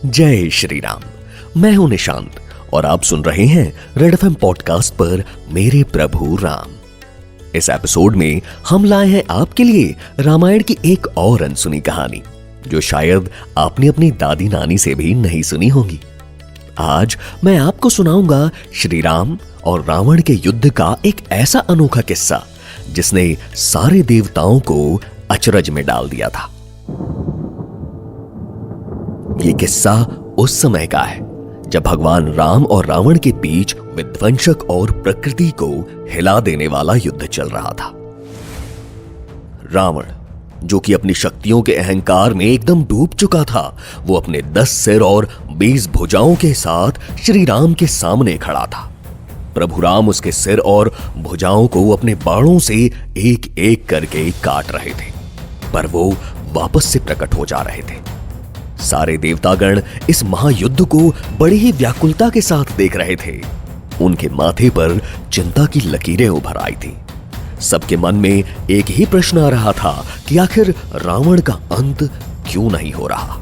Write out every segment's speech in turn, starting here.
जय श्री राम। मैं हूं निशांत और आप सुन रहे हैं रेड एफएम पॉडकास्ट पर मेरे प्रभु राम। इस एपिसोड में हम लाए हैं आपके लिए रामायण की एक और अनसुनी कहानी जो शायद आपने अपनी दादी नानी से भी नहीं सुनी होगी। आज मैं आपको सुनाऊंगा श्री राम और रावण के युद्ध का एक ऐसा अनोखा किस्सा जिसने सारे देवताओं को अचरज में डाल दिया था। ये किस्सा उस समय का है जब भगवान राम और रावण के बीच विध्वंसक और प्रकृति को हिला देने वाला युद्ध चल रहा था। रावण, जो कि अपनी शक्तियों के अहंकार में एकदम डूब चुका था, वो अपने 10 सिर और 20 भुजाओं के साथ श्री राम के सामने खड़ा था। प्रभु राम उसके सिर और भुजाओं को अपने बाणों से एक एक करके काट रहे थे, पर वो वापस से प्रकट हो जा रहे थे। सारे देवतागण इस महायुद्ध को बड़ी ही व्याकुलता के साथ देख रहे थे। उनके माथे पर चिंता की लकीरें उभर आई थी। सबके मन में एक ही प्रश्न आ रहा था कि आखिर रावण का अंत क्यों नहीं हो रहा।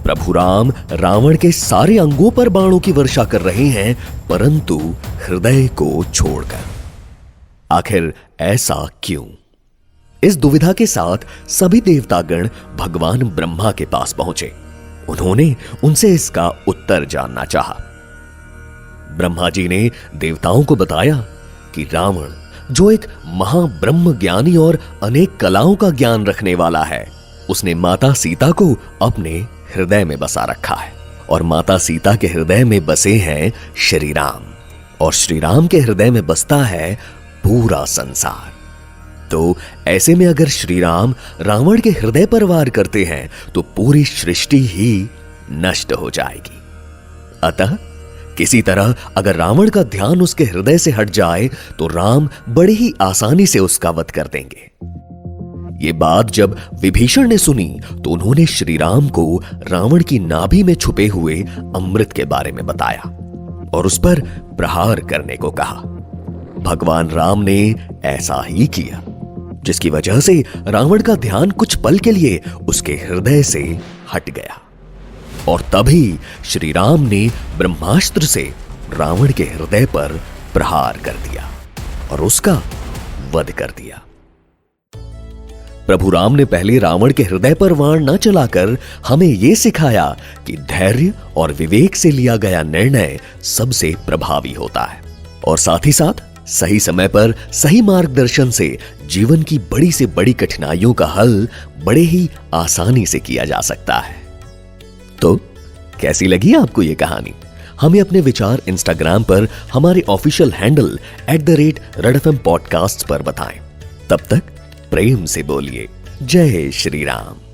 प्रभु राम रावण के सारे अंगों पर बाणों की वर्षा कर रहे हैं, परंतु हृदय को छोड़कर। आखिर ऐसा क्यों? इस दुविधा के साथ सभी देवतागण भगवान ब्रह्मा के पास पहुंचे। उन्होंने उनसे इसका उत्तर जानना चाहा। ब्रह्मा जी ने देवताओं को बताया कि रावण, जो एक महाब्रह्म ज्ञानी और अनेक कलाओं का ज्ञान रखने वाला है, उसने माता सीता को अपने हृदय में बसा रखा है और माता सीता के हृदय में बसे हैं श्री राम, और श्री राम के हृदय में बसता है पूरा संसार। तो ऐसे में अगर श्री राम रावण के हृदय पर वार करते हैं तो पूरी सृष्टि ही नष्ट हो जाएगी। अतः किसी तरह अगर रावण का ध्यान उसके हृदय से हट जाए तो राम बड़ी ही आसानी से उसका वध कर देंगे। ये बात जब विभीषण ने सुनी तो उन्होंने श्री राम को रावण की नाभि में छुपे हुए अमृत के बारे में बताया और उस पर प्रहार करने को कहा। भगवान राम ने ऐसा ही किया, जिसकी वजह से रावण का ध्यान कुछ पल के लिए उसके हृदय से हट गया और तभी श्री राम ने ब्रह्मास्त्र से रावण के हृदय पर प्रहार कर दिया और उसका वध कर दिया। प्रभु राम ने पहले रावण के हृदय पर वाण न चलाकर हमें यह सिखाया कि धैर्य और विवेक से लिया गया निर्णय सबसे प्रभावी होता है और साथ ही साथ सही समय पर सही मार्गदर्शन से जीवन की बड़ी से बड़ी कठिनाइयों का हल बड़े ही आसानी से किया जा सकता है। तो कैसी लगी आपको ये कहानी? हमें अपने विचार इंस्टाग्राम पर हमारे ऑफिशियल हैंडल @redfmpodcasts पर बताएं। तब तक प्रेम से बोलिए जय श्री राम।